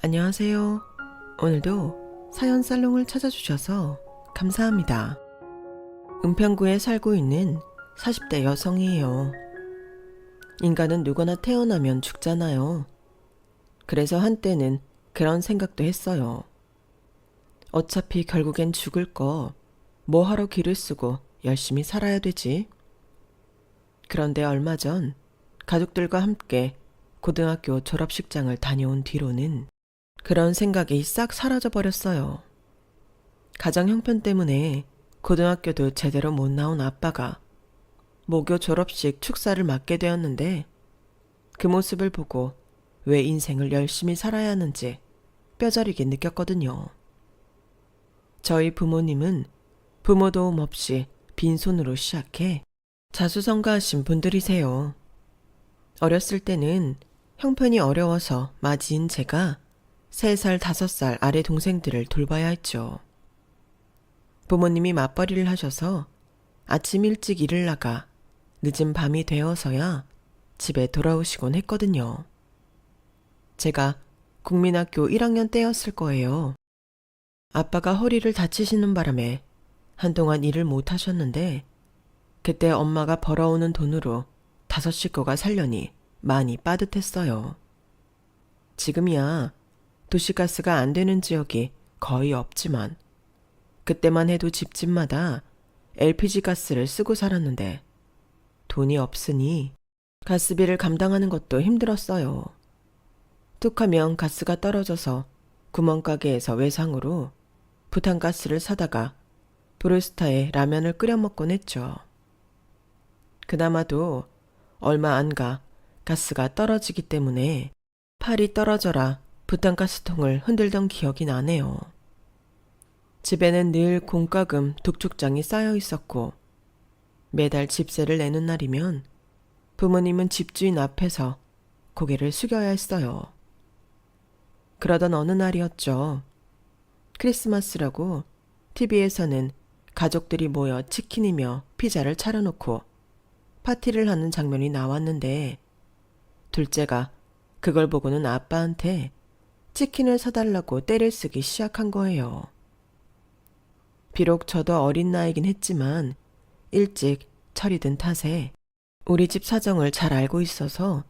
안녕하세요. 오늘도 사연 살롱을 찾아주셔서 감사합니다. 은평구에 살고 있는 40대 여성이에요. 인간은 누구나 태어나면 죽잖아요. 그래서 한때는 그런 생각도 했어요. 어차피 결국엔 죽을 거 뭐하러 기를 쓰고 열심히 살아야 되지? 그런데 얼마 전 가족들과 함께 고등학교 졸업식장을 다녀온 뒤로는 그런 생각이 싹 사라져버렸어요. 가정 형편 때문에 고등학교도 제대로 못 나온 아빠가 모교 졸업식 축사를 맡게 되었는데 그 모습을 보고 왜 인생을 열심히 살아야 하는지 뼈저리게 느꼈거든요. 저희 부모님은 부모 도움 없이 빈손으로 시작해 자수성가하신 분들이세요. 어렸을 때는 형편이 어려워서 맞이인 제가 3살, 5살 아래 동생들을 돌봐야 했죠. 부모님이 맞벌이를 하셔서 아침 일찍 일을 나가 늦은 밤이 되어서야 집에 돌아오시곤 했거든요. 제가 국민학교 1학년 때였을 거예요. 아빠가 허리를 다치시는 바람에 한동안 일을 못 하셨는데 그때 엄마가 벌어오는 돈으로 5 식구가 살려니 많이 빠듯했어요. 지금이야 도시가스가 안 되는 지역이 거의 없지만 그때만 해도 집집마다 LPG 가스를 쓰고 살았는데 돈이 없으니 가스비를 감당하는 것도 힘들었어요. 툭하면 가스가 떨어져서 구멍가게에서 외상으로 부탄가스를 사다가 브루스타에 라면을 끓여 먹곤 했죠. 그나마도 얼마 안 가 가스가 떨어지기 때문에 팔이 떨어져라 부탄가스통을 흔들던 기억이 나네요. 집에는 늘 공과금 독촉장이 쌓여 있었고 매달 집세를 내는 날이면 부모님은 집주인 앞에서 고개를 숙여야 했어요. 그러던 어느 날이었죠. 크리스마스라고 TV에서는 가족들이 모여 치킨이며 피자를 차려놓고 파티를 하는 장면이 나왔는데 둘째가 그걸 보고는 아빠한테 치킨을 사달라고 떼를 쓰기 시작한 거예요. 비록 저도 어린 나이긴 했지만 일찍 철이 든 탓에 우리 집 사정을 잘 알고 있어서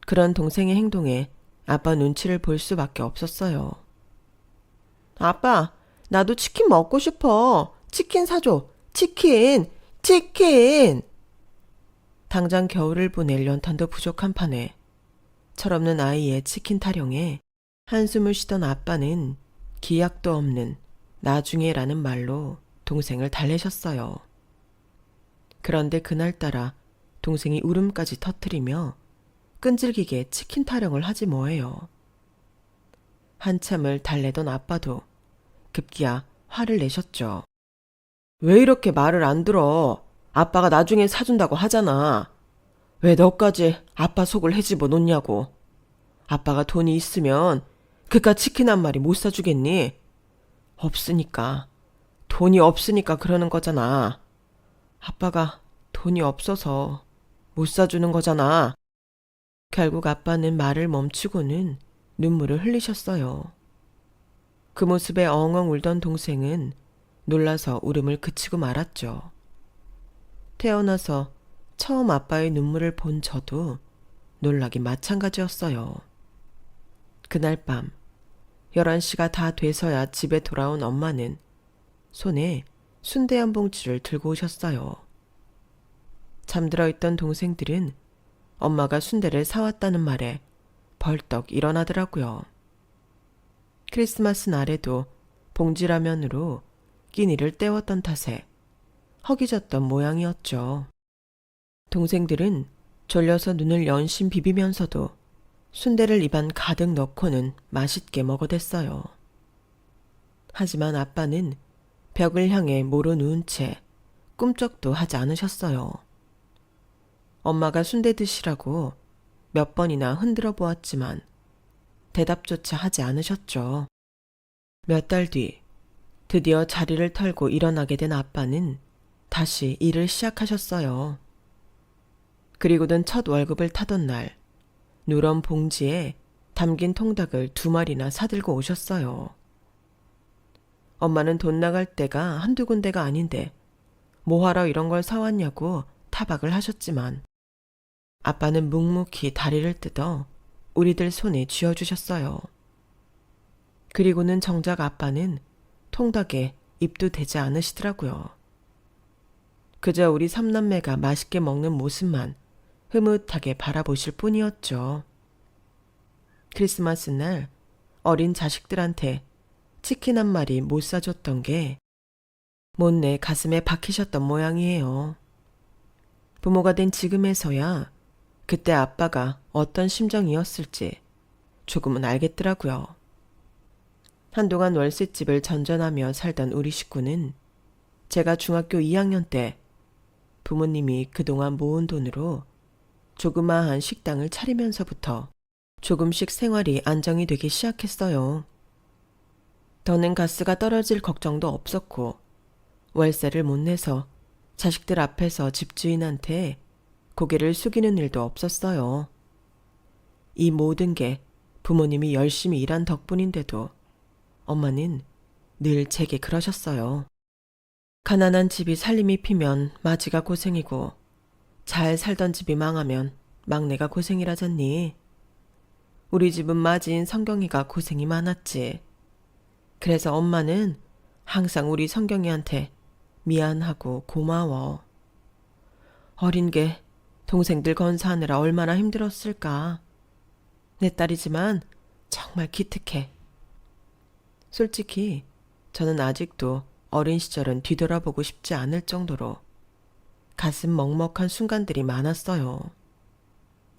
그런 동생의 행동에 아빠 눈치를 볼 수밖에 없었어요. 아빠, 나도 치킨 먹고 싶어. 치킨 사줘. 치킨! 치킨! 당장 겨울을 보낼 연탄도 부족한 판에 철없는 아이의 치킨 타령에 한숨을 쉬던 아빠는 기약도 없는 나중에라는 말로 동생을 달래셨어요. 그런데 그날따라 동생이 울음까지 터뜨리며 끈질기게 치킨 타령을 하지 뭐예요. 한참을 달래던 아빠도 급기야 화를 내셨죠. 왜 이렇게 말을 안 들어? 아빠가 나중에 사준다고 하잖아. 왜 너까지 아빠 속을 헤집어 놓냐고. 아빠가 돈이 있으면 그깟 치킨 한 마리 못 사주겠니? 없으니까. 돈이 없으니까 그러는 거잖아. 아빠가 돈이 없어서 못 사주는 거잖아. 결국 아빠는 말을 멈추고는 눈물을 흘리셨어요. 그 모습에 엉엉 울던 동생은 놀라서 울음을 그치고 말았죠. 태어나서 처음 아빠의 눈물을 본 저도 놀라기 마찬가지였어요. 그날 밤 11시가 다 돼서야 집에 돌아온 엄마는 손에 순대 한 봉지를 들고 오셨어요. 잠들어 있던 동생들은 엄마가 순대를 사왔다는 말에 벌떡 일어나더라고요. 크리스마스 날에도 봉지라면으로 끼니를 때웠던 탓에 허기졌던 모양이었죠. 동생들은 졸려서 눈을 연신 비비면서도 순대를 입안 가득 넣고는 맛있게 먹어댔어요. 하지만 아빠는 벽을 향해 모로 누운 채 꿈쩍도 하지 않으셨어요. 엄마가 순대 드시라고 몇 번이나 흔들어 보았지만 대답조차 하지 않으셨죠. 몇 달 뒤 드디어 자리를 털고 일어나게 된 아빠는 다시 일을 시작하셨어요. 그리고는 첫 월급을 타던 날 누런 봉지에 담긴 통닭을 2마리나 사들고 오셨어요. 엄마는 돈 나갈 때가 한두 군데가 아닌데 뭐하러 이런 걸 사왔냐고 타박을 하셨지만 아빠는 묵묵히 다리를 뜯어 우리들 손에 쥐어주셨어요. 그리고는 정작 아빠는 통닭에 입도 대지 않으시더라고요. 그저 우리 삼남매가 맛있게 먹는 모습만 흐뭇하게 바라보실 뿐이었죠. 크리스마스 날 어린 자식들한테 치킨 한 마리 못 사줬던 게 못내 가슴에 박히셨던 모양이에요. 부모가 된 지금에서야 그때 아빠가 어떤 심정이었을지 조금은 알겠더라고요. 한동안 월세집을 전전하며 살던 우리 식구는 제가 중학교 2학년 때 부모님이 그동안 모은 돈으로 조그마한 식당을 차리면서부터 조금씩 생활이 안정이 되기 시작했어요. 더는 가스가 떨어질 걱정도 없었고 월세를 못 내서 자식들 앞에서 집주인한테 고개를 숙이는 일도 없었어요. 이 모든 게 부모님이 열심히 일한 덕분인데도 엄마는 늘 제게 그러셨어요. 가난한 집이 살림이 피면 마지가 고생이고 잘 살던 집이 망하면 막내가 고생이라잖니. 우리 집은 마지인 성경이가 고생이 많았지. 그래서 엄마는 항상 우리 성경이한테 미안하고 고마워. 어린 게 동생들 건사하느라 얼마나 힘들었을까. 내 딸이지만 정말 기특해. 솔직히 저는 아직도 어린 시절은 뒤돌아보고 싶지 않을 정도로 가슴 먹먹한 순간들이 많았어요.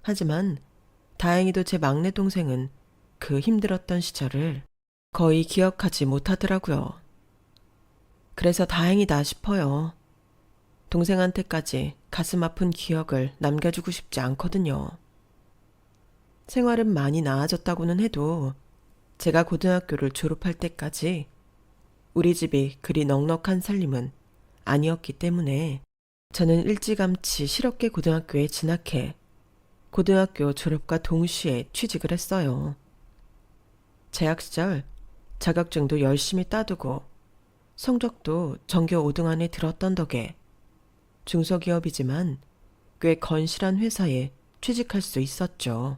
하지만 다행히도 제 막내 동생은 그 힘들었던 시절을 거의 기억하지 못하더라고요. 그래서 다행이다 싶어요. 동생한테까지 가슴 아픈 기억을 남겨주고 싶지 않거든요. 생활은 많이 나아졌다고는 해도 제가 고등학교를 졸업할 때까지 우리 집이 그리 넉넉한 살림은 아니었기 때문에 저는 일찌감치 실업계 고등학교에 진학해 고등학교 졸업과 동시에 취직을 했어요. 재학 시절 자격증도 열심히 따두고 성적도 전교 5등 안에 들었던 덕에 중소기업이지만 꽤 건실한 회사에 취직할 수 있었죠.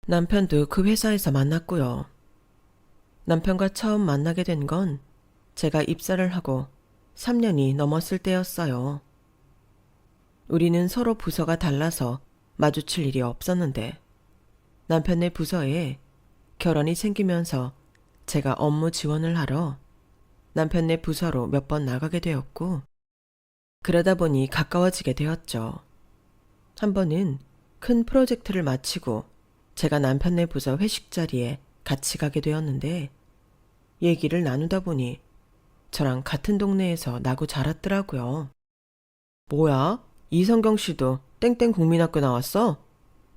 남편도 그 회사에서 만났고요. 남편과 처음 만나게 된 건 제가 입사를 하고 3년이 넘었을 때였어요. 우리는 서로 부서가 달라서 마주칠 일이 없었는데 남편의 부서에 결혼이 생기면서 제가 업무 지원을 하러 남편네 부서로 몇 번 나가게 되었고 그러다 보니 가까워지게 되었죠. 한 번은 큰 프로젝트를 마치고 제가 남편네 부서 회식 자리에 같이 가게 되었는데 얘기를 나누다 보니 저랑 같은 동네에서 나고 자랐더라고요. 뭐야? 이성경 씨도 땡땡 국민학교 나왔어?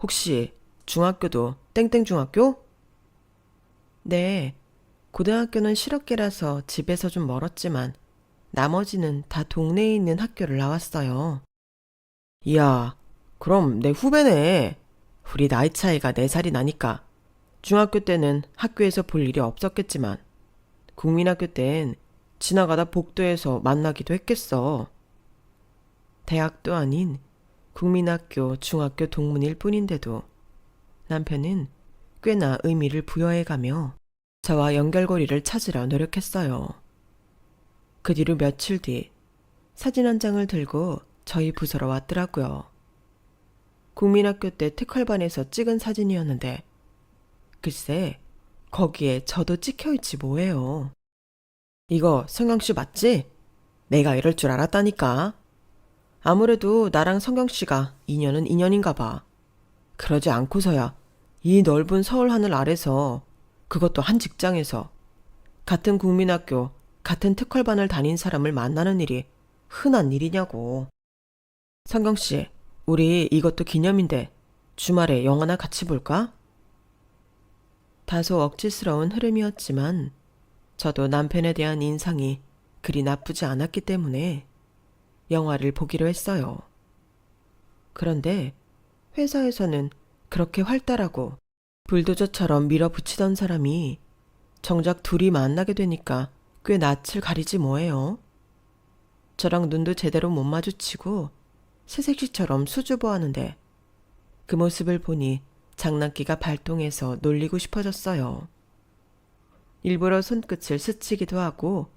혹시 중학교도 땡땡 중학교? 네, 고등학교는 실업계라서 집에서 좀 멀었지만 나머지는 다 동네에 있는 학교를 나왔어요. 이야, 그럼 내 후배네. 우리 나이 차이가 4살이 나니까 중학교 때는 학교에서 볼 일이 없었겠지만 국민학교 땐 지나가다 복도에서 만나기도 했겠어. 대학도 아닌 국민학교 중학교 동문일 뿐인데도 남편은 꽤나 의미를 부여해가며 저와 연결고리를 찾으려 노력했어요. 그 뒤로 며칠 뒤 사진 한 장을 들고 저희 부서로 왔더라고요. 국민학교 때 특활반에서 찍은 사진이었는데 글쎄 거기에 저도 찍혀있지 뭐예요. 이거 성경씨 맞지? 내가 이럴 줄 알았다니까. 아무래도 나랑 성경씨가 인연은 인연인가 봐. 그러지 않고서야 이 넓은 서울 하늘 아래서 그것도 한 직장에서 같은 국민학교, 같은 특활반을 다닌 사람을 만나는 일이 흔한 일이냐고. 성경씨, 우리 이것도 기념인데 주말에 영화나 같이 볼까? 다소 억지스러운 흐름이었지만 저도 남편에 대한 인상이 그리 나쁘지 않았기 때문에 영화를 보기로 했어요. 그런데 회사에서는 그렇게 활달하고 불도저처럼 밀어붙이던 사람이 정작 둘이 만나게 되니까 꽤 낯을 가리지 뭐예요. 저랑 눈도 제대로 못 마주치고 새색시처럼 수줍어하는데 그 모습을 보니 장난기가 발동해서 놀리고 싶어졌어요. 일부러 손끝을 스치기도 하고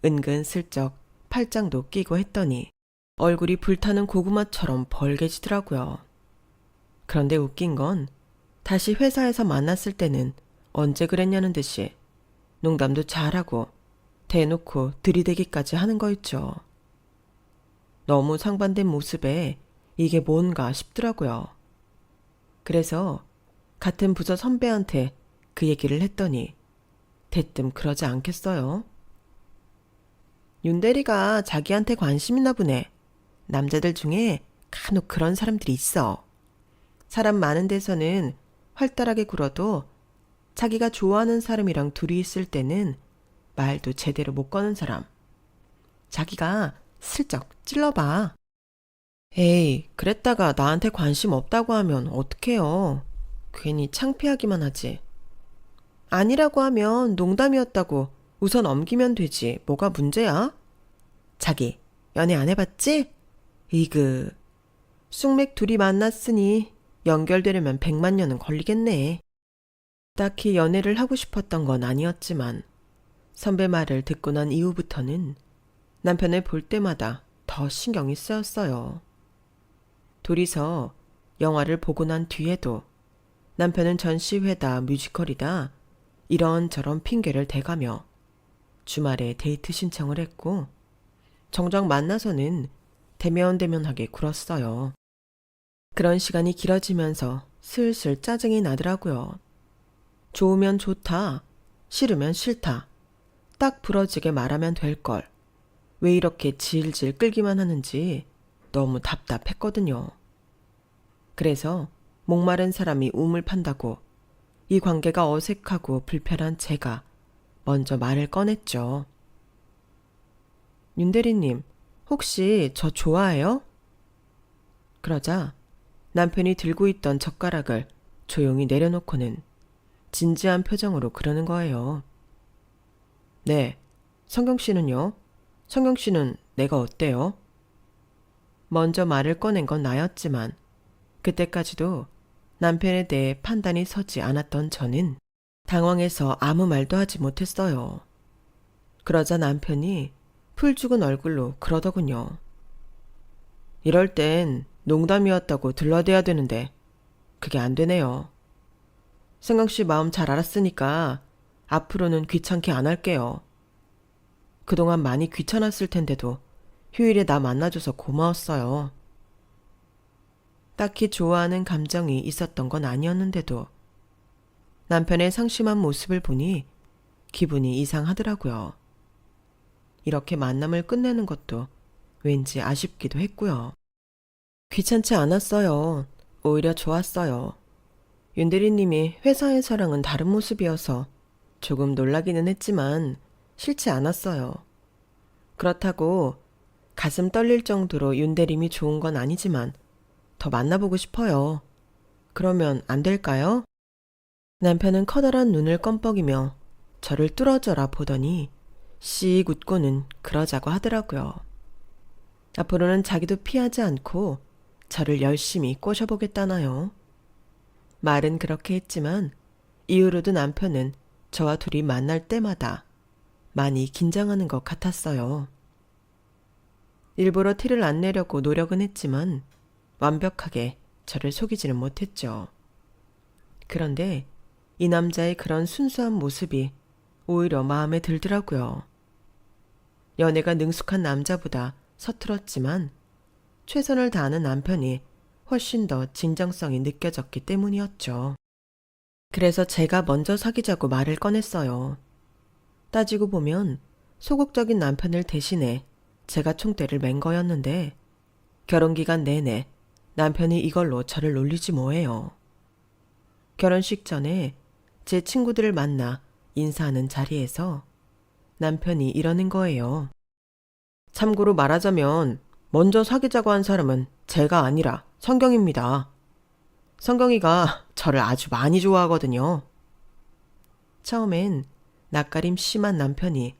은근슬쩍 팔짱도 끼고 했더니 얼굴이 불타는 고구마처럼 벌개지더라고요. 그런데 웃긴 건 다시 회사에서 만났을 때는 언제 그랬냐는 듯이 농담도 잘하고 대놓고 들이대기까지 하는 거 있죠. 너무 상반된 모습에 이게 뭔가 싶더라고요. 그래서 같은 부서 선배한테 그 얘기를 했더니 대뜸 그러지 않겠어요? 윤 대리가 자기한테 관심 있나 보네. 남자들 중에 간혹 그런 사람들이 있어. 사람 많은 데서는 활달하게 굴어도 자기가 좋아하는 사람이랑 둘이 있을 때는 말도 제대로 못 거는 사람. 자기가 슬쩍 찔러봐. 에이, 그랬다가 나한테 관심 없다고 하면 어떡해요. 괜히 창피하기만 하지. 아니라고 하면 농담이었다고 웃어 넘기면 되지. 뭐가 문제야? 자기, 연애 안 해봤지? 이그, 쑥맥 둘이 만났으니 연결되려면 100만 년은 걸리겠네. 딱히 연애를 하고 싶었던 건 아니었지만 선배 말을 듣고 난 이후부터는 남편을 볼 때마다 더 신경이 쓰였어요. 둘이서 영화를 보고 난 뒤에도 남편은 전시회다 뮤지컬이다 이런저런 핑계를 대가며 주말에 데이트 신청을 했고 정작 만나서는 대면대면하게 굴었어요. 그런 시간이 길어지면서 슬슬 짜증이 나더라고요. 좋으면 좋다, 싫으면 싫다, 딱 부러지게 말하면 될걸. 왜 이렇게 질질 끌기만 하는지 너무 답답했거든요. 그래서 목마른 사람이 우물 판다고 이 관계가 어색하고 불편한 제가 먼저 말을 꺼냈죠. 윤 대리님, 혹시 저 좋아해요? 그러자 남편이 들고 있던 젓가락을 조용히 내려놓고는 진지한 표정으로 그러는 거예요. 네, 성경 씨는요? 성경 씨는 내가 어때요? 먼저 말을 꺼낸 건 나였지만 그때까지도 남편에 대해 판단이 서지 않았던 저는 당황해서 아무 말도 하지 못했어요. 그러자 남편이 풀 죽은 얼굴로 그러더군요. 이럴 땐 농담이었다고 들러대야 되는데 그게 안 되네요. 성경 씨 마음 잘 알았으니까 앞으로는 귀찮게 안 할게요. 그동안 많이 귀찮았을 텐데도 휴일에 나 만나줘서 고마웠어요. 딱히 좋아하는 감정이 있었던 건 아니었는데도 남편의 상심한 모습을 보니 기분이 이상하더라고요. 이렇게 만남을 끝내는 것도 왠지 아쉽기도 했고요. 귀찮지 않았어요. 오히려 좋았어요. 윤대리님이 회사에서랑은 다른 모습이어서 조금 놀라기는 했지만 싫지 않았어요. 그렇다고 가슴 떨릴 정도로 윤대림이 좋은 건 아니지만 더 만나보고 싶어요. 그러면 안 될까요? 남편은 커다란 눈을 껌뻑이며 저를 뚫어져라 보더니 씩 웃고는 그러자고 하더라고요. 앞으로는 자기도 피하지 않고 저를 열심히 꼬셔보겠다나요. 말은 그렇게 했지만 이후로도 남편은 저와 둘이 만날 때마다 많이 긴장하는 것 같았어요. 일부러 티를 안 내려고 노력은 했지만 완벽하게 저를 속이지는 못했죠. 그런데 이 남자의 그런 순수한 모습이 오히려 마음에 들더라고요. 연애가 능숙한 남자보다 서툴었지만 최선을 다하는 남편이 훨씬 더 진정성이 느껴졌기 때문이었죠. 그래서 제가 먼저 사귀자고 말을 꺼냈어요. 따지고 보면 소극적인 남편을 대신해 제가 총대를 맨 거였는데 결혼기간 내내 남편이 이걸로 저를 놀리지 뭐해요. 결혼식 전에 제 친구들을 만나 인사하는 자리에서 남편이 이러는 거예요. 참고로 말하자면 먼저 사귀자고 한 사람은 제가 아니라 성경입니다. 성경이가 저를 아주 많이 좋아하거든요. 처음엔 낯가림 심한 남편이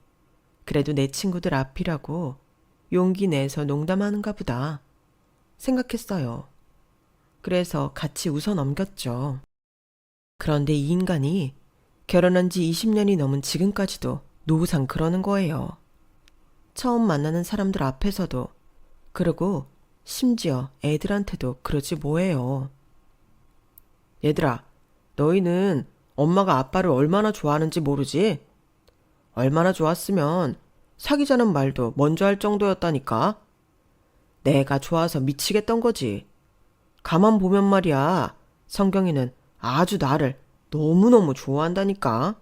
그래도 내 친구들 앞이라고 용기 내서 농담하는가 보다 생각했어요. 그래서 같이 웃어 넘겼죠. 그런데 이 인간이 결혼한 지 20년이 넘은 지금까지도 노후상 그러는 거예요. 처음 만나는 사람들 앞에서도, 그리고 심지어 애들한테도 그러지 뭐예요. 얘들아, 너희는 엄마가 아빠를 얼마나 좋아하는지 모르지? 얼마나 좋았으면 사귀자는 말도 먼저 할 정도였다니까. 내가 좋아서 미치겠던 거지. 가만 보면 말이야, 성경이는 아주 나를 너무너무 좋아한다니까.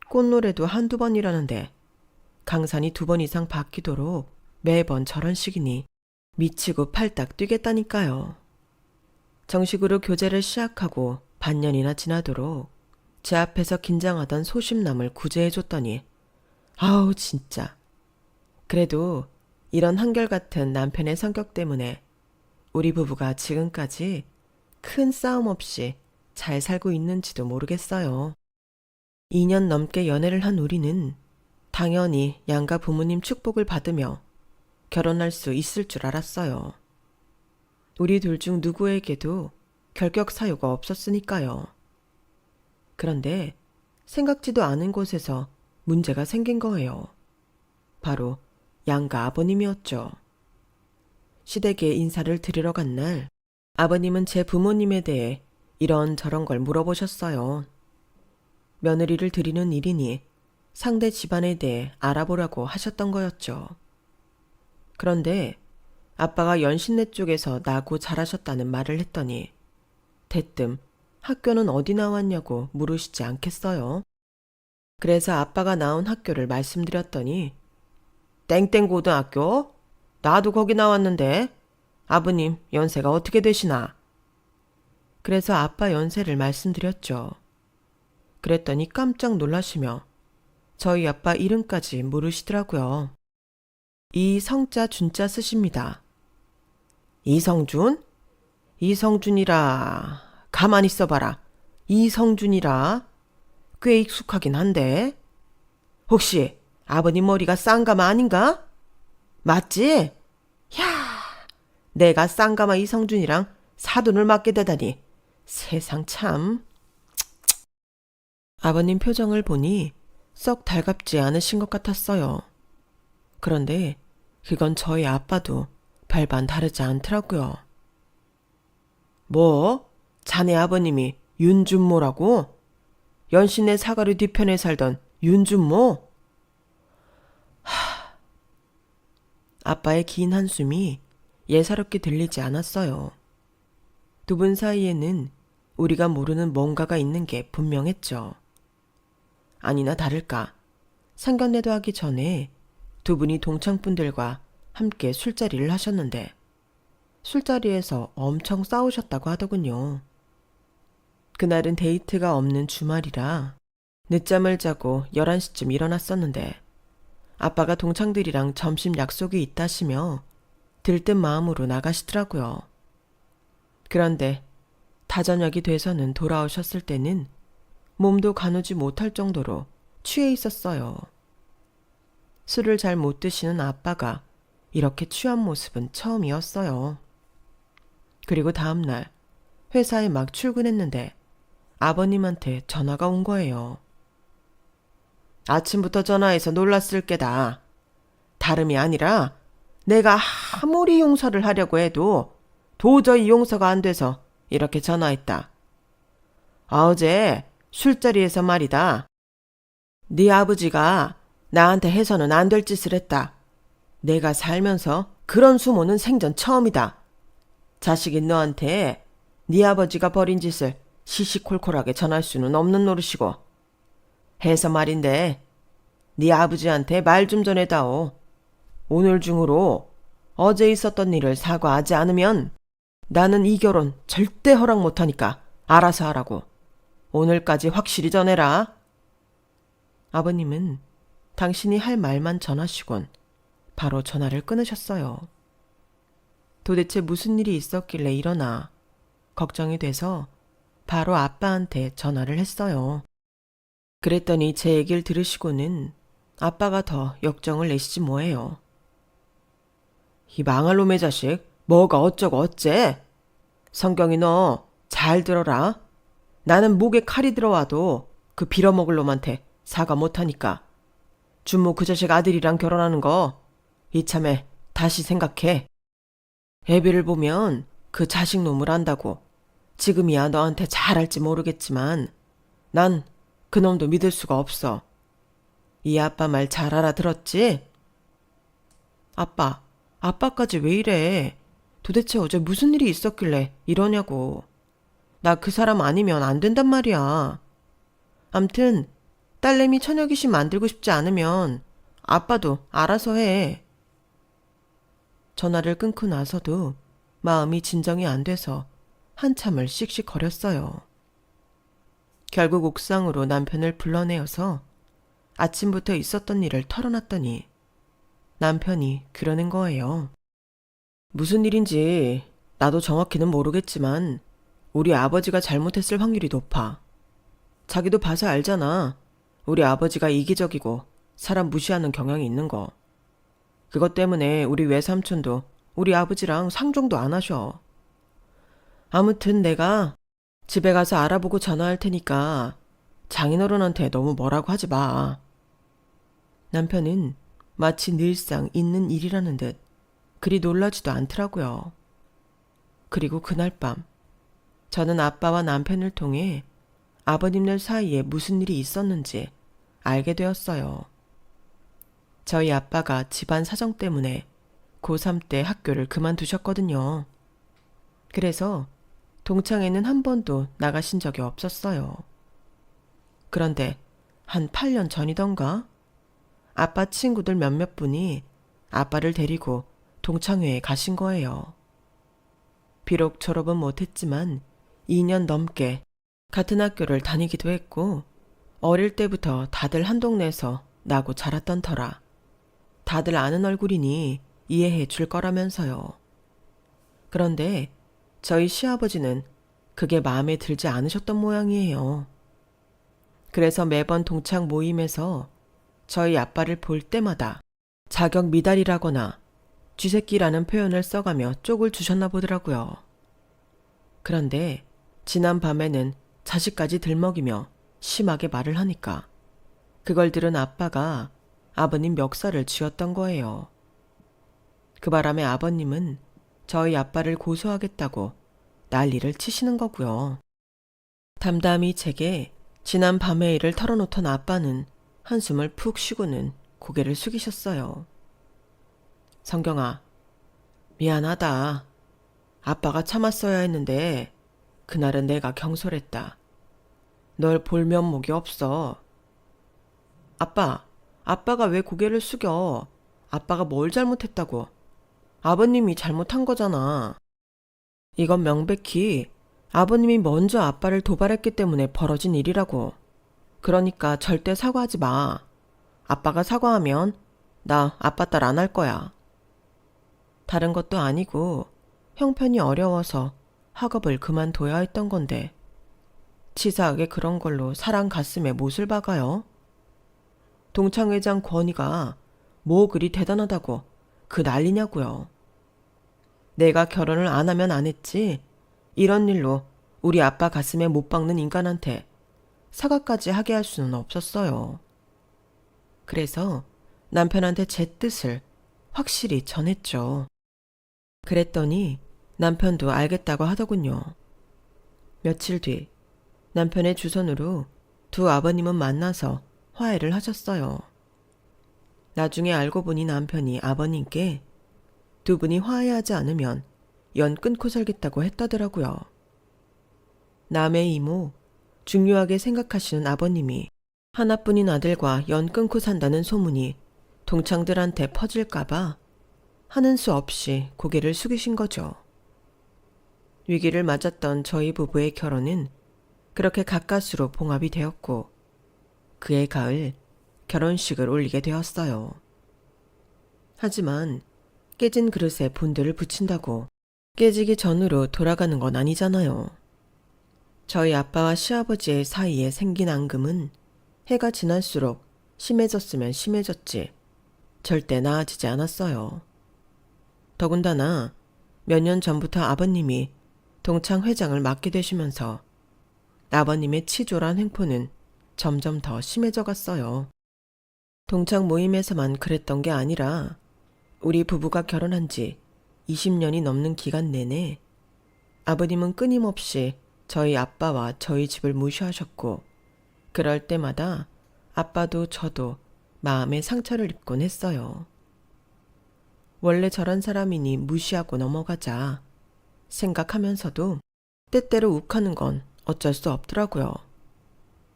꽃노래도 한두 번이라는데 강산이 2번 이상 바뀌도록 매번 저런 식이니 미치고 팔딱 뛰겠다니까요. 정식으로 교제를 시작하고 반년이나 지나도록 제 앞에서 긴장하던 소심남을 구제해줬더니 아우 진짜. 그래도 이런 한결같은 남편의 성격 때문에 우리 부부가 지금까지 큰 싸움 없이 잘 살고 있는지도 모르겠어요. 2년 넘게 연애를 한 우리는 당연히 양가 부모님 축복을 받으며 결혼할 수 있을 줄 알았어요. 우리 둘 중 누구에게도 결격 사유가 없었으니까요. 그런데 생각지도 않은 곳에서 문제가 생긴 거예요. 바로 양가 아버님이었죠. 시댁에 인사를 드리러 간 날 아버님은 제 부모님에 대해 이런저런 걸 물어보셨어요. 며느리를 드리는 일이니 상대 집안에 대해 알아보라고 하셨던 거였죠. 그런데 아빠가 연신내 쪽에서 나고 자라셨다는 말을 했더니 대뜸 학교는 어디 나왔냐고 물으시지 않겠어요? 그래서 아빠가 나온 학교를 말씀드렸더니 땡땡고등학교? 나도 거기 나왔는데 아버님 연세가 어떻게 되시나? 그래서 아빠 연세를 말씀드렸죠. 그랬더니 깜짝 놀라시며 저희 아빠 이름까지 물으시더라고요. 이 성자 준자 쓰십니다. 이성준? 이성준이라 가만히 있어봐라. 이성준이라 꽤 익숙하긴 한데 혹시 아버님 머리가 쌍가마 아닌가? 맞지? 야, 내가 쌍가마 이성준이랑 사돈을 맡게 되다니 세상 참. 아버님 표정을 보니 썩 달갑지 않으신 것 같았어요. 그런데 그건 저희 아빠도 별반 다르지 않더라고요. 뭐? 자네 아버님이 윤준모라고? 연신내 사거리 뒤편에 살던 윤준모? 아빠의 긴 한숨이 예사롭게 들리지 않았어요. 두 분 사이에는 우리가 모르는 뭔가가 있는 게 분명했죠. 아니나 다를까 상견례도 하기 전에 두 분이 동창분들과 함께 술자리를 하셨는데 술자리에서 엄청 싸우셨다고 하더군요. 그날은 데이트가 없는 주말이라 늦잠을 자고 11시쯤 일어났었는데 아빠가 동창들이랑 점심 약속이 있다시며 들뜬 마음으로 나가시더라고요. 그런데 다저녁이 돼서는 돌아오셨을 때는 몸도 가누지 못할 정도로 취해 있었어요. 술을 잘 못 드시는 아빠가 이렇게 취한 모습은 처음이었어요. 그리고 다음날 회사에 막 출근했는데 아버님한테 전화가 온 거예요. 아침부터 전화해서 놀랐을 게다. 다름이 아니라 내가 아무리 용서를 하려고 해도 도저히 용서가 안 돼서 이렇게 전화했다. 어제 술자리에서 말이다. 네 아버지가 나한테 해서는 안 될 짓을 했다. 내가 살면서 그런 수모는 생전 처음이다. 자식인 너한테 네 아버지가 벌인 짓을 시시콜콜하게 전할 수는 없는 노릇이고. 해서 말인데 네 아버지한테 말 좀 전해다오. 오늘 중으로 어제 있었던 일을 사과하지 않으면 나는 이 결혼 절대 허락 못하니까 알아서 하라고. 오늘까지 확실히 전해라. 아버님은 당신이 할 말만 전하시곤 바로 전화를 끊으셨어요. 도대체 무슨 일이 있었길래 일어나 걱정이 돼서 바로 아빠한테 전화를 했어요. 그랬더니 제 얘기를 들으시고는 아빠가 더 역정을 내시지 뭐예요. 이 망할 놈의 자식, 뭐가 어쩌고 어째? 성경이 너 잘 들어라. 나는 목에 칼이 들어와도 그 빌어먹을 놈한테 사과 못하니까. 준모 그 자식 아들이랑 결혼하는 거 이참에 다시 생각해. 애비를 보면 그 자식 놈을 안다고. 지금이야 너한테 잘할지 모르겠지만 난 그놈도 믿을 수가 없어. 이 아빠 말 잘 알아들었지? 아빠까지 왜 이래? 도대체 어제 무슨 일이 있었길래 이러냐고. 나 그 사람 아니면 안 된단 말이야. 암튼 딸내미 처녀 귀신 만들고 싶지 않으면 아빠도 알아서 해. 전화를 끊고 나서도 마음이 진정이 안 돼서 한참을 씩씩거렸어요. 결국 옥상으로 남편을 불러내어서 아침부터 있었던 일을 털어놨더니 남편이 그러는 거예요. 무슨 일인지 나도 정확히는 모르겠지만 우리 아버지가 잘못했을 확률이 높아. 자기도 봐서 알잖아. 우리 아버지가 이기적이고 사람 무시하는 경향이 있는 거. 그것 때문에 우리 외삼촌도 우리 아버지랑 상종도 안 하셔. 아무튼 내가 집에 가서 알아보고 전화할 테니까 장인어른한테 너무 뭐라고 하지 마. 남편은 마치 늘상 있는 일이라는 듯 그리 놀라지도 않더라고요. 그리고 그날 밤 저는 아빠와 남편을 통해 아버님들 사이에 무슨 일이 있었는지 알게 되었어요. 저희 아빠가 집안 사정 때문에 고3 때 학교를 그만두셨거든요. 그래서 동창회는 한 번도 나가신 적이 없었어요. 그런데 한 8년 전이던가 아빠 친구들 몇몇 분이 아빠를 데리고 동창회에 가신 거예요. 비록 졸업은 못했지만 2년 넘게 같은 학교를 다니기도 했고 어릴 때부터 다들 한 동네에서 나고 자랐던 터라 다들 아는 얼굴이니 이해해 줄 거라면서요. 그런데 저희 시아버지는 그게 마음에 들지 않으셨던 모양이에요. 그래서 매번 동창 모임에서 저희 아빠를 볼 때마다 자격 미달이라거나 쥐새끼라는 표현을 써가며 쪽을 주셨나 보더라고요. 그런데 지난 밤에는 자식까지 들먹이며 심하게 말을 하니까 그걸 들은 아빠가 아버님 멱살을 쥐었던 거예요. 그 바람에 아버님은 저희 아빠를 고소하겠다고 난리를 치시는 거고요. 담담히 제게 지난 밤의 일을 털어놓던 아빠는 한숨을 푹 쉬고는 고개를 숙이셨어요. 성경아, 미안하다. 아빠가 참았어야 했는데 그날은 내가 경솔했다. 널 볼 면목이 없어. 아빠가 왜 고개를 숙여? 아빠가 뭘 잘못했다고? 아버님이 잘못한 거잖아. 이건 명백히 아버님이 먼저 아빠를 도발했기 때문에 벌어진 일이라고. 그러니까 절대 사과하지 마. 아빠가 사과하면 나 아빠 딸 안 할 거야. 다른 것도 아니고 형편이 어려워서 학업을 그만둬야 했던 건데 치사하게 그런 걸로 사람 가슴에 못을 박아요? 동창회장 권위가 뭐 그리 대단하다고 그 난리냐고요. 내가 결혼을 안 하면 안 했지 이런 일로 우리 아빠 가슴에 못 박는 인간한테 사과까지 하게 할 수는 없었어요. 그래서 남편한테 제 뜻을 확실히 전했죠. 그랬더니 남편도 알겠다고 하더군요. 며칠 뒤 남편의 주선으로 두 아버님은 만나서 화해를 하셨어요. 나중에 알고 보니 남편이 아버님께 두 분이 화해하지 않으면 연 끊고 살겠다고 했다더라고요. 남의 이모, 중요하게 생각하시는 아버님이 하나뿐인 아들과 연 끊고 산다는 소문이 동창들한테 퍼질까봐 하는 수 없이 고개를 숙이신 거죠. 위기를 맞았던 저희 부부의 결혼은 그렇게 가까스로 봉합이 되었고 그해 가을 결혼식을 올리게 되었어요. 하지만 깨진 그릇에 본드를 붙인다고 깨지기 전으로 돌아가는 건 아니잖아요. 저희 아빠와 시아버지의 사이에 생긴 앙금은 해가 지날수록 심해졌으면 심해졌지 절대 나아지지 않았어요. 더군다나 몇 년 전부터 아버님이 동창 회장을 맡게 되시면서 아버님의 치졸한 횡포는 점점 더 심해져 갔어요. 동창 모임에서만 그랬던 게 아니라 우리 부부가 결혼한 지 20년이 넘는 기간 내내 아버님은 끊임없이 저희 아빠와 저희 집을 무시하셨고 그럴 때마다 아빠도 저도 마음에 상처를 입곤 했어요. 원래 저런 사람이니 무시하고 넘어가자 생각하면서도 때때로 욱하는 건 어쩔 수 없더라고요.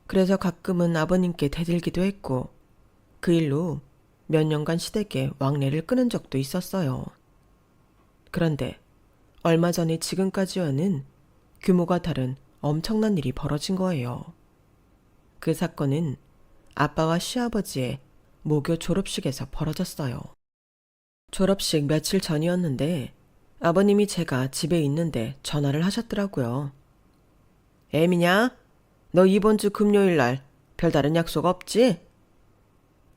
그래서 가끔은 아버님께 대들기도 했고 그 일로 몇 년간 시댁에 왕래를 끊은 적도 있었어요. 그런데 얼마 전에 지금까지와는 규모가 다른 엄청난 일이 벌어진 거예요. 그 사건은 아빠와 시아버지의 모교 졸업식에서 벌어졌어요. 졸업식 며칠 전이었는데 아버님이 제가 집에 있는데 전화를 하셨더라고요. 애미냐? 너 이번 주 금요일 날 별다른 약속 없지?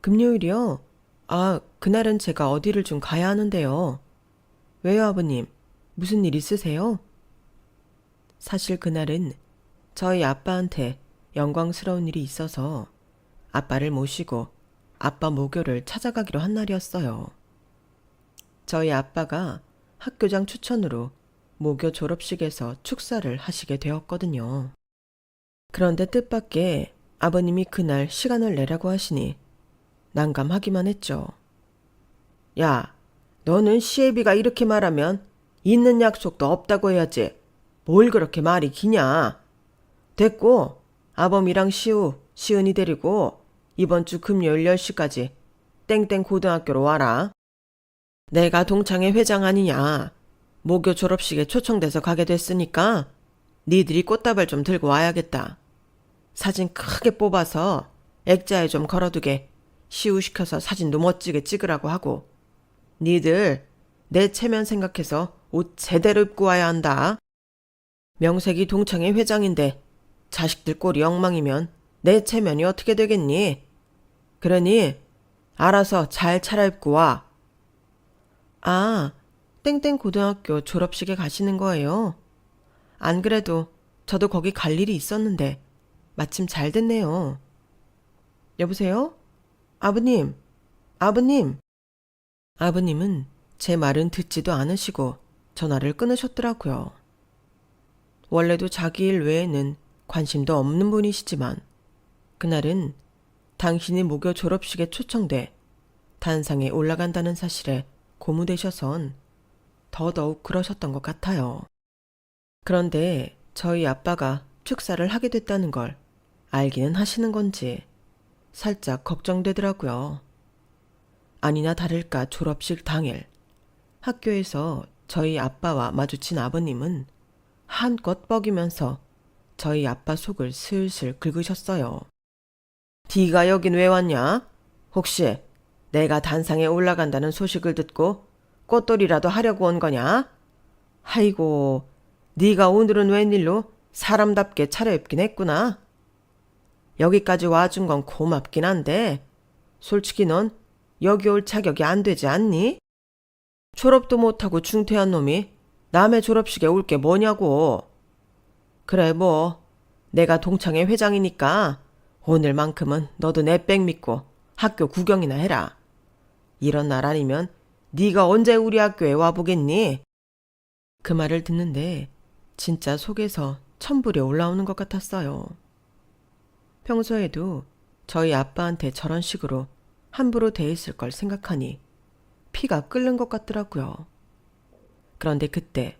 금요일이요? 아, 그날은 제가 어디를 좀 가야 하는데요. 왜요, 아버님? 무슨 일 있으세요? 사실 그날은 저희 아빠한테 영광스러운 일이 있어서 아빠를 모시고 아빠 모교를 찾아가기로 한 날이었어요. 저희 아빠가 학교장 추천으로 모교 졸업식에서 축사를 하시게 되었거든요. 그런데 뜻밖의 아버님이 그날 시간을 내라고 하시니 난감하기만 했죠. 야, 너는 시애비가 이렇게 말하면 있는 약속도 없다고 해야지. 뭘 그렇게 말이 기냐. 됐고 아범이랑 시은이 데리고 이번 주 금요일 10시까지 땡땡 고등학교로 와라. 내가 동창회 회장 아니냐. 모교 졸업식에 초청돼서 가게 됐으니까 니들이 꽃다발 좀 들고 와야겠다. 사진 크게 뽑아서 액자에 좀 걸어두게 시우시켜서 사진도 멋지게 찍으라고 하고 니들 내 체면 생각해서 옷 제대로 입고 와야 한다. 명색이 동창회 회장인데 자식들 꼴이 엉망이면 내 체면이 어떻게 되겠니? 그러니 알아서 잘 차려입고 와. 아, 땡땡 고등학교 졸업식에 가시는 거예요? 안 그래도 저도 거기 갈 일이 있었는데 마침 잘 됐네요. 여보세요? 아버님, 아버님. 아버님은 제 말은 듣지도 않으시고 전화를 끊으셨더라고요. 원래도 자기 일 외에는 관심도 없는 분이시지만 그날은 당신이 모교 졸업식에 초청돼 단상에 올라간다는 사실에 고무되셔선 더더욱 그러셨던 것 같아요. 그런데 저희 아빠가 축사를 하게 됐다는 걸 알기는 하시는 건지 살짝 걱정되더라고요. 아니나 다를까 졸업식 당일 학교에서 저희 아빠와 마주친 아버님은 한껏 뻐기면서 저희 아빠 속을 슬슬 긁으셨어요. 네가 여긴 왜 왔냐? 혹시 내가 단상에 올라간다는 소식을 듣고 꽃돌이라도 하려고 온 거냐? 아이고, 네가 오늘은 웬일로 사람답게 차려입긴 했구나. 여기까지 와준 건 고맙긴 한데 솔직히 넌 여기 올 자격이 안 되지 않니? 졸업도 못하고 중퇴한 놈이 남의 졸업식에 올 게 뭐냐고. 그래 뭐 내가 동창회 회장이니까 오늘만큼은 너도 내 백 믿고 학교 구경이나 해라. 이런 날 아니면 네가 언제 우리 학교에 와보겠니? 그 말을 듣는데 진짜 속에서 천불이 올라오는 것 같았어요. 평소에도 저희 아빠한테 저런 식으로 함부로 대했을 걸 생각하니 피가 끓는 것 같더라고요. 그런데 그때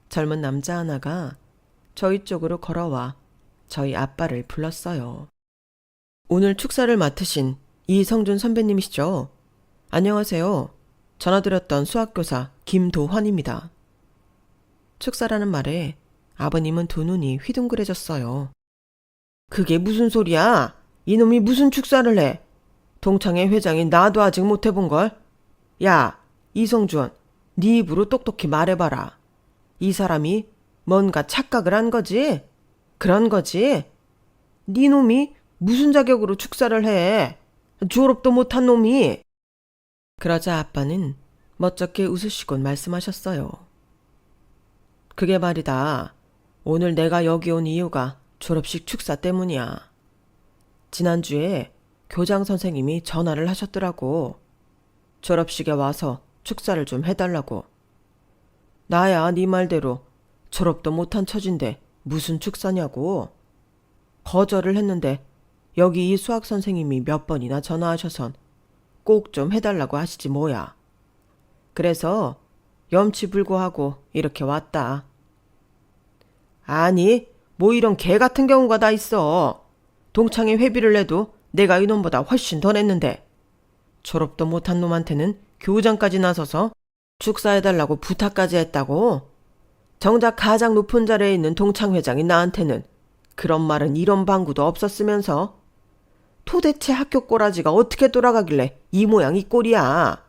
젊은 남자 하나가 저희 쪽으로 걸어와 저희 아빠를 불렀어요. 오늘 축사를 맡으신 이성준 선배님이시죠? 안녕하세요. 전화드렸던 수학교사 김도환입니다. 축사라는 말에 아버님은 두 눈이 휘둥그레졌어요. 그게 무슨 소리야? 이놈이 무슨 축사를 해? 동창회 회장인 나도 아직 못 해본걸? 야, 이성준, 네 입으로 똑똑히 말해봐라. 이 사람이 뭔가 착각을 한 거지? 그런 거지? 네 놈이 무슨 자격으로 축사를 해? 졸업도 못한 놈이. 그러자 아빠는 멋쩍게 웃으시곤 말씀하셨어요. 그게 말이다. 오늘 내가 여기 온 이유가 졸업식 축사 때문이야. 지난주에 교장 선생님이 전화를 하셨더라고. 졸업식에 와서 축사를 좀 해달라고. 나야 네 말대로 졸업도 못한 처진데 무슨 축사냐고. 거절을 했는데 여기 이 수학 선생님이 몇 번이나 전화하셔선 꼭 좀 해달라고 하시지 뭐야. 그래서 염치불고하고 이렇게 왔다. 아니, 뭐 이런 개 같은 경우가 다 있어. 동창회 회비를 내도 내가 이놈보다 훨씬 더 냈는데 졸업도 못한 놈한테는 교장까지 나서서 축사해달라고 부탁까지 했다고? 정작 가장 높은 자리에 있는 동창회장이 나한테는 그런 말은 이런 방구도 없었으면서 도대체 학교 꼬라지가 어떻게 돌아가길래 이 모양 이 꼴이야.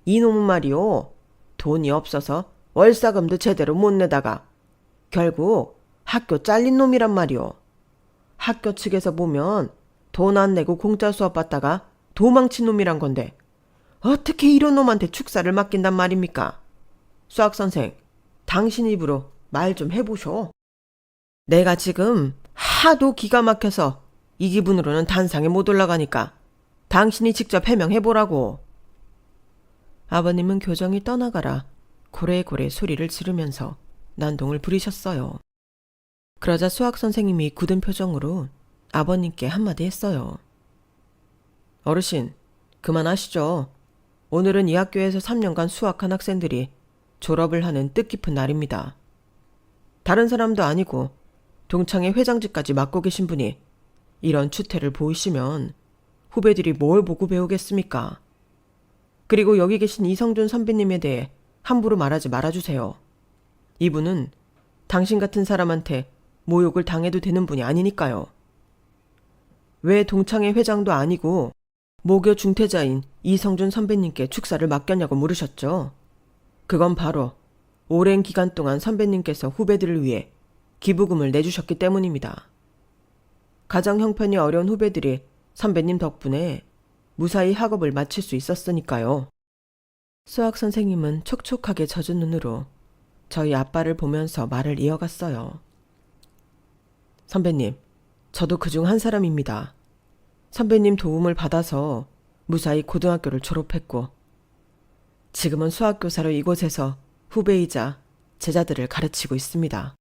이놈은 말이오. 돈이 없어서 월사금도 제대로 못 내다가 결국 학교 잘린 놈이란 말이오. 학교 측에서 보면 돈 안 내고 공짜 수업 받다가 도망친 놈이란 건데 어떻게 이런 놈한테 축사를 맡긴단 말입니까? 수학선생, 당신 입으로 말 좀 해보쇼. 내가 지금 하도 기가 막혀서 이 기분으로는 단상에 못 올라가니까 당신이 직접 해명해보라고. 아버님은 교정이 떠나가라 고래고래 소리를 지르면서 난동을 부리셨어요. 그러자 수학선생님이 굳은 표정으로 아버님께 한마디 했어요. 어르신, 그만하시죠. 오늘은 이 학교에서 3년간 수학한 학생들이 졸업을 하는 뜻깊은 날입니다. 다른 사람도 아니고 동창회 회장직까지 맡고 계신 분이 이런 추태를 보이시면 후배들이 뭘 보고 배우겠습니까? 그리고 여기 계신 이성준 선배님에 대해 함부로 말하지 말아주세요. 이분은 당신 같은 사람한테 모욕을 당해도 되는 분이 아니니까요. 왜 동창회 회장도 아니고 모교 중퇴자인 이성준 선배님께 축사를 맡겼냐고 물으셨죠? 그건 바로 오랜 기간 동안 선배님께서 후배들을 위해 기부금을 내주셨기 때문입니다. 가정 형편이 어려운 후배들이 선배님 덕분에 무사히 학업을 마칠 수 있었으니까요. 수학 선생님은 촉촉하게 젖은 눈으로 저희 아빠를 보면서 말을 이어갔어요. 선배님, 저도 그중 한 사람입니다. 선배님 도움을 받아서 무사히 고등학교를 졸업했고 지금은 수학교사로 이곳에서 후배이자 제자들을 가르치고 있습니다.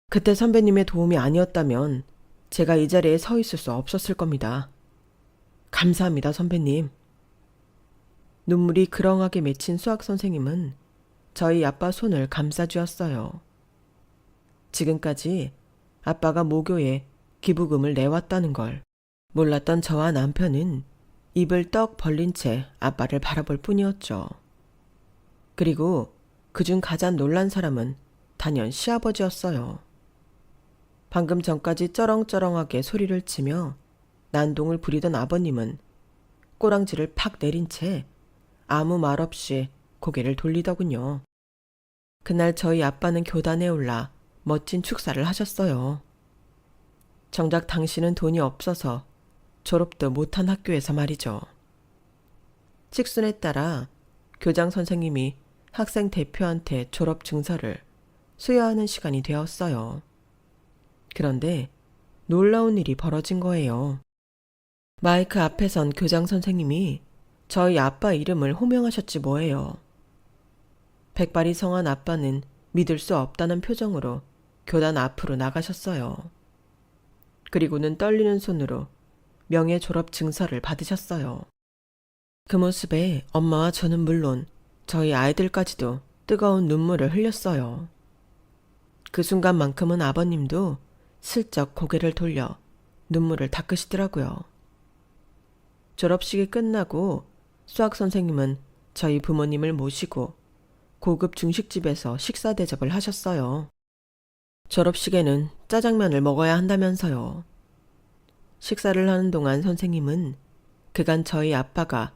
그때 선배님의 도움이 아니었다면 제가 이 자리에 서 있을 수 없었을 겁니다. 감사합니다, 선배님. 눈물이 그렁하게 맺힌 수학 선생님은 저희 아빠 손을 감싸주었어요. 지금까지 아빠가 모교에 기부금을 내왔다는 걸 몰랐던 저와 남편은 입을 떡 벌린 채 아빠를 바라볼 뿐이었죠. 그리고 그중 가장 놀란 사람은 단연 시아버지였어요. 방금 전까지 쩌렁쩌렁하게 소리를 치며 난동을 부리던 아버님은 꼬랑지를 팍 내린 채 아무 말 없이 고개를 돌리더군요. 그날 저희 아빠는 교단에 올라 멋진 축사를 하셨어요. 정작 당신은 돈이 없어서 졸업도 못한 학교에서 말이죠. 칙순에 따라 교장 선생님이 학생 대표한테 졸업 증서를 수여하는 시간이 되었어요. 그런데 놀라운 일이 벌어진 거예요. 마이크 앞에 선 교장 선생님이 저희 아빠 이름을 호명하셨지 뭐예요. 백발이 성한 아빠는 믿을 수 없다는 표정으로 교단 앞으로 나가셨어요. 그리고는 떨리는 손으로 명예 졸업 증서를 받으셨어요. 그 모습에 엄마와 저는 물론 저희 아이들까지도 뜨거운 눈물을 흘렸어요. 그 순간만큼은 아버님도 슬쩍 고개를 돌려 눈물을 닦으시더라고요. 졸업식이 끝나고 수학 선생님은 저희 부모님을 모시고 고급 중식집에서 식사 대접을 하셨어요. 졸업식에는 짜장면을 먹어야 한다면서요. 식사를 하는 동안 선생님은 그간 저희 아빠가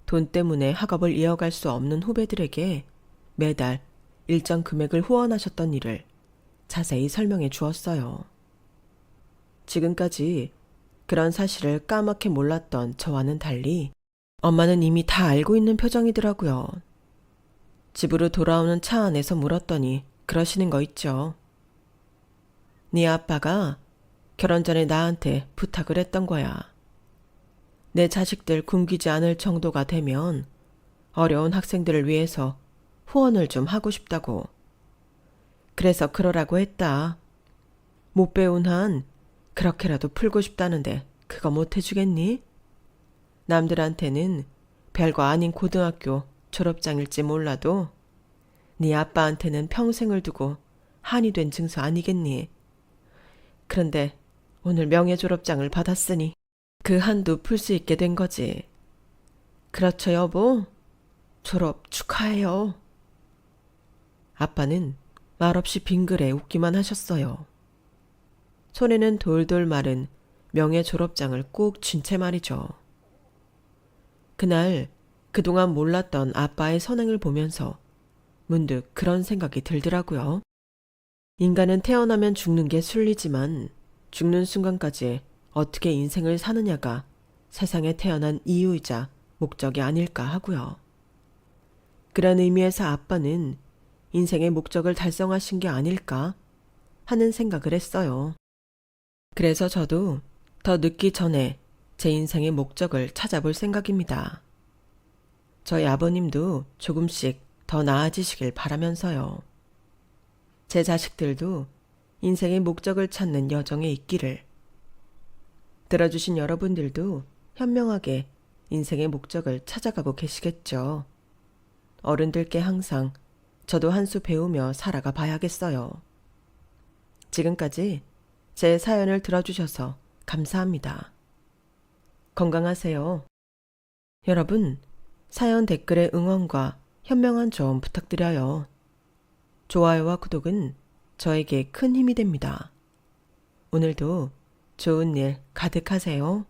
돈 때문에 학업을 이어갈 수 없는 후배들에게 매달 일정 금액을 후원하셨던 일을 자세히 설명해 주었어요. 지금까지 그런 사실을 까맣게 몰랐던 저와는 달리 엄마는 이미 다 알고 있는 표정이더라고요. 집으로 돌아오는 차 안에서 물었더니 그러시는 거 있죠. 네 아빠가 결혼 전에 나한테 부탁을 했던 거야. 내 자식들 굶기지 않을 정도가 되면 어려운 학생들을 위해서 후원을 좀 하고 싶다고. 그래서 그러라고 했다. 못 배운 한 그렇게라도 풀고 싶다는데 그거 못 해주겠니? 남들한테는 별거 아닌 고등학교 졸업장일지 몰라도 네 아빠한테는 평생을 두고 한이 된 증서 아니겠니? 그런데 오늘 명예 졸업장을 받았으니 그 한도 풀 수 있게 된 거지. 그렇죠, 여보? 졸업 축하해요. 아빠는 말없이 빙그레 웃기만 하셨어요. 손에는 돌돌 마른 명예 졸업장을 꼭 쥔 채 말이죠. 그날 그동안 몰랐던 아빠의 선행을 보면서 문득 그런 생각이 들더라고요. 인간은 태어나면 죽는 게 순리지만 죽는 순간까지 어떻게 인생을 사느냐가 세상에 태어난 이유이자 목적이 아닐까 하고요. 그런 의미에서 아빠는 인생의 목적을 달성하신 게 아닐까 하는 생각을 했어요. 그래서 저도 더 늦기 전에 제 인생의 목적을 찾아볼 생각입니다. 저희 아버님도 조금씩 더 나아지시길 바라면서요. 제 자식들도 인생의 목적을 찾는 여정에 있기를. 들어주신 여러분들도 현명하게 인생의 목적을 찾아가고 계시겠죠. 어른들께 항상 저도 한 수 배우며 살아가 봐야겠어요. 지금까지 제 사연을 들어주셔서 감사합니다. 건강하세요. 여러분, 사연 댓글에 응원과 현명한 조언 부탁드려요. 좋아요와 구독은 저에게 큰 힘이 됩니다. 오늘도 좋은 일 가득하세요.